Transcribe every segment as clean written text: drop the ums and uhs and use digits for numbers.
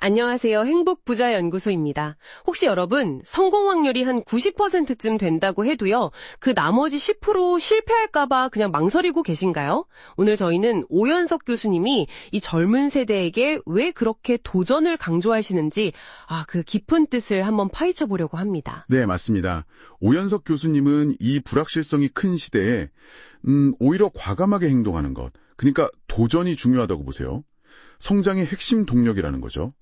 안녕하세요. 행복부자연구소입니다. 혹시 여러분 성공 확률이 한 90%쯤 된다고 해도요. 그 나머지 10% 실패할까봐 그냥 망설이고 계신가요? 오늘 저희는 오연석 교수님이 이 젊은 세대에게 왜 그렇게 도전을 강조하시는지 그 깊은 뜻을 한번 파헤쳐 보려고 합니다. 네, 맞습니다. 오연석 교수님은 이 불확실성이 큰 시대에 오히려 과감하게 행동하는 것, 그러니까 도전이 중요하다고 보세요. 성장의 핵심 동력이라는 거죠.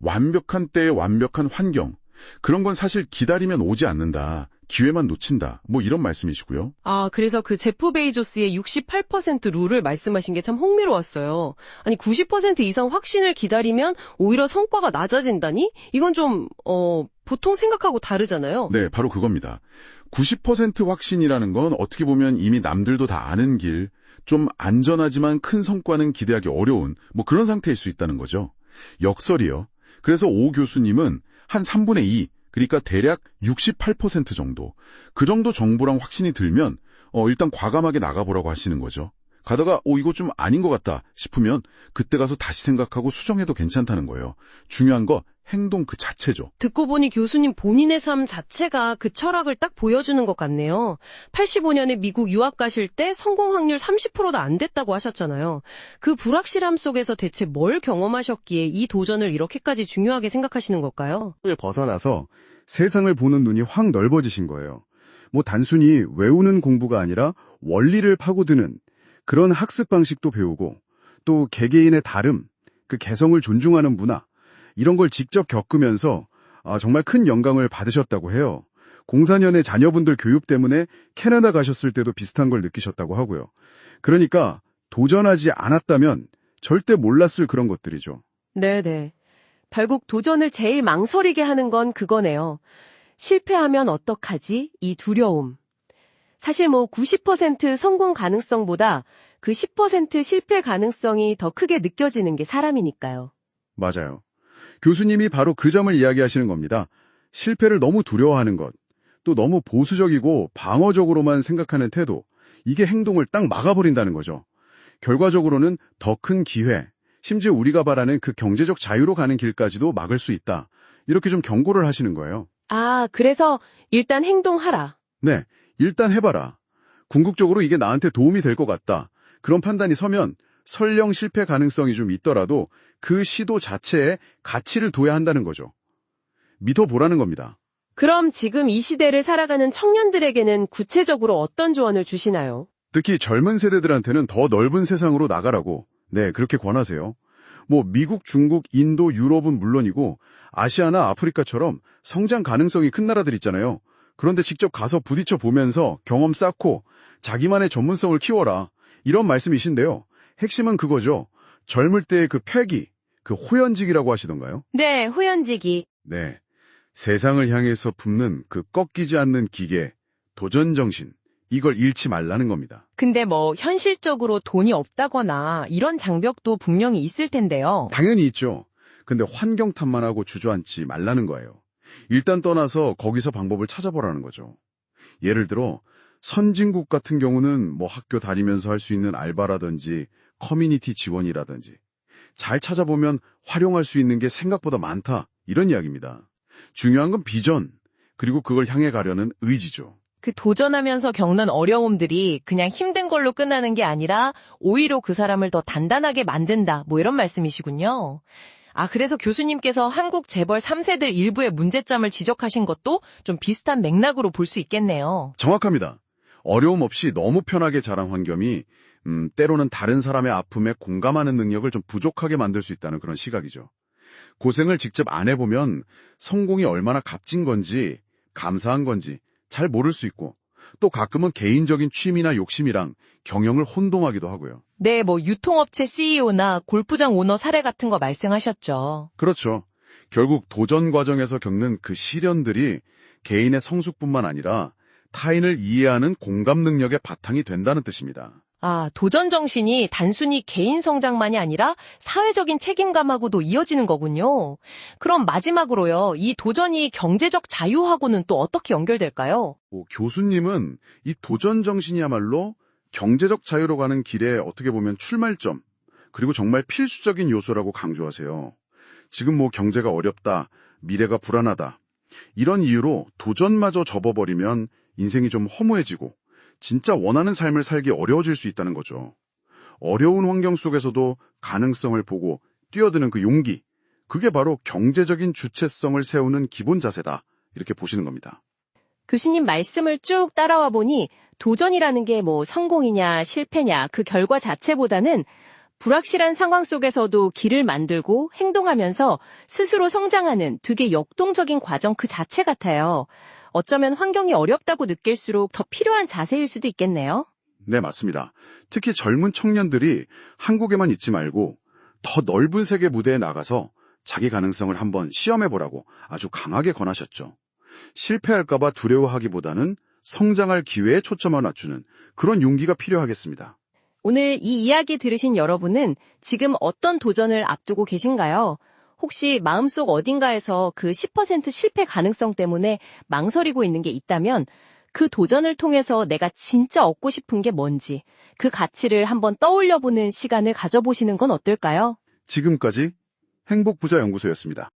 완벽한 때에 완벽한 환경, 그런 건 사실 기다리면 오지 않는다. 기회만 놓친다. 뭐 이런 말씀이시고요. 그래서 그 제프 베이조스의 68% 룰을 말씀하신 게 참 흥미로웠어요. 아니 90% 이상 확신을 기다리면 오히려 성과가 낮아진다니? 이건 좀 보통 생각하고 다르잖아요. 네, 바로 그겁니다. 90% 확신이라는 건 어떻게 보면 이미 남들도 다 아는 길, 좀 안전하지만 큰 성과는 기대하기 어려운 뭐 그런 상태일 수 있다는 거죠. 역설이요. 그래서 오 교수님은 한 3분의 2, 그러니까 대략 68% 정도, 그 정도 정보랑 확신이 들면 일단 과감하게 나가보라고 하시는 거죠. 가다가 이거 좀 아닌 것 같다 싶으면 그때 가서 다시 생각하고 수정해도 괜찮다는 거예요. 중요한 거 행동 그 자체죠. 듣고 보니 교수님 본인의 삶 자체가 그 철학을 딱 보여주는 것 같네요. 85년에 미국 유학 가실 때 성공 확률 30%도 안 됐다고 하셨잖아요. 그 불확실함 속에서 대체 뭘 경험하셨기에 이 도전을 이렇게까지 중요하게 생각하시는 걸까요? 을 벗어나서 세상을 보는 눈이 확 넓어지신 거예요. 뭐 단순히 외우는 공부가 아니라 원리를 파고드는 그런 학습 방식도 배우고 또 개개인의 다름, 그 개성을 존중하는 문화, 이런 걸 직접 겪으면서 정말 큰 영감을 받으셨다고 해요. 04년에 자녀분들 교육 때문에 캐나다 가셨을 때도 비슷한 걸 느끼셨다고 하고요. 그러니까 도전하지 않았다면 절대 몰랐을 그런 것들이죠. 네네. 결국 도전을 제일 망설이게 하는 건 그거네요. 실패하면 어떡하지? 이 두려움. 사실 90% 성공 가능성보다 그 10% 실패 가능성이 더 크게 느껴지는 게 사람이니까요. 맞아요. 교수님이 바로 그 점을 이야기하시는 겁니다. 실패를 너무 두려워하는 것, 또 너무 보수적이고 방어적으로만 생각하는 태도, 이게 행동을 딱 막아버린다는 거죠. 결과적으로는 더 큰 기회, 심지어 우리가 바라는 그 경제적 자유로 가는 길까지도 막을 수 있다. 이렇게 좀 경고를 하시는 거예요. 그래서 일단 행동하라. 네, 일단 해봐라. 궁극적으로 이게 나한테 도움이 될 것 같다. 그런 판단이 서면 설령 실패 가능성이 좀 있더라도 그 시도 자체에 가치를 둬야 한다는 거죠. 믿어보라는 겁니다. 그럼 지금 이 시대를 살아가는 청년들에게는 구체적으로 어떤 조언을 주시나요? 특히 젊은 세대들한테는 더 넓은 세상으로 나가라고, 네, 그렇게 권하세요. 미국, 중국, 인도, 유럽은 물론이고 아시아나 아프리카처럼 성장 가능성이 큰 나라들 있잖아요. 그런데 직접 가서 부딪혀 보면서 경험 쌓고 자기만의 전문성을 키워라. 이런 말씀이신데요. 핵심은 그거죠. 젊을 때의 그 패기, 그 호연직이라고 하시던가요? 네, 호연지기. 네. 세상을 향해서 품는 그 꺾이지 않는 기계, 도전정신, 이걸 잃지 말라는 겁니다. 근데 현실적으로 돈이 없다거나 이런 장벽도 분명히 있을 텐데요. 당연히 있죠. 근데 환경 탓만 하고 주저앉지 말라는 거예요. 일단 떠나서 거기서 방법을 찾아보라는 거죠. 예를 들어 선진국 같은 경우는 학교 다니면서 할 수 있는 알바라든지 커뮤니티 지원이라든지 잘 찾아보면 활용할 수 있는 게 생각보다 많다. 이런 이야기입니다. 중요한 건 비전, 그리고 그걸 향해 가려는 의지죠. 그 도전하면서 겪는 어려움들이 그냥 힘든 걸로 끝나는 게 아니라 오히려 그 사람을 더 단단하게 만든다. 이런 말씀이시군요. 그래서 교수님께서 한국 재벌 3세들 일부의 문제점을 지적하신 것도 좀 비슷한 맥락으로 볼 수 있겠네요. 정확합니다. 어려움 없이 너무 편하게 자란 환경이 때로는 다른 사람의 아픔에 공감하는 능력을 좀 부족하게 만들 수 있다는 그런 시각이죠. 고생을 직접 안 해보면 성공이 얼마나 값진 건지, 감사한 건지 잘 모를 수 있고, 또 가끔은 개인적인 취미나 욕심이랑 경영을 혼동하기도 하고요. 네, 유통업체 CEO나 골프장 오너 사례 같은 거 말씀하셨죠. 그렇죠. 결국 도전 과정에서 겪는 그 시련들이 개인의 성숙뿐만 아니라 타인을 이해하는 공감 능력의 바탕이 된다는 뜻입니다. 도전 정신이 단순히 개인 성장만이 아니라 사회적인 책임감하고도 이어지는 거군요. 그럼 마지막으로요, 이 도전이 경제적 자유하고는 또 어떻게 연결될까요? 교수님은 이 도전 정신이야말로 경제적 자유로 가는 길에 어떻게 보면 출발점, 그리고 정말 필수적인 요소라고 강조하세요. 지금 뭐 경제가 어렵다, 미래가 불안하다. 이런 이유로 도전마저 접어버리면 인생이 좀 허무해지고 진짜 원하는 삶을 살기 어려워질 수 있다는 거죠. 어려운 환경 속에서도 가능성을 보고 뛰어드는 그 용기, 그게 바로 경제적인 주체성을 세우는 기본 자세다. 이렇게 보시는 겁니다. 교수님 말씀을 쭉 따라와 보니 도전이라는 게 뭐 성공이냐 실패냐 그 결과 자체보다는 불확실한 상황 속에서도 길을 만들고 행동하면서 스스로 성장하는 되게 역동적인 과정 그 자체 같아요. 어쩌면 환경이 어렵다고 느낄수록 더 필요한 자세일 수도 있겠네요. 네, 맞습니다. 특히 젊은 청년들이 한국에만 있지 말고 더 넓은 세계 무대에 나가서 자기 가능성을 한번 시험해보라고 아주 강하게 권하셨죠. 실패할까봐 두려워하기보다는 성장할 기회에 초점을 맞추는 그런 용기가 필요하겠습니다. 오늘 이 이야기 들으신 여러분은 지금 어떤 도전을 앞두고 계신가요? 혹시 마음속 어딘가에서 그 10% 실패 가능성 때문에 망설이고 있는 게 있다면 그 도전을 통해서 내가 진짜 얻고 싶은 게 뭔지 그 가치를 한번 떠올려보는 시간을 가져보시는 건 어떨까요? 지금까지 행복부자연구소였습니다.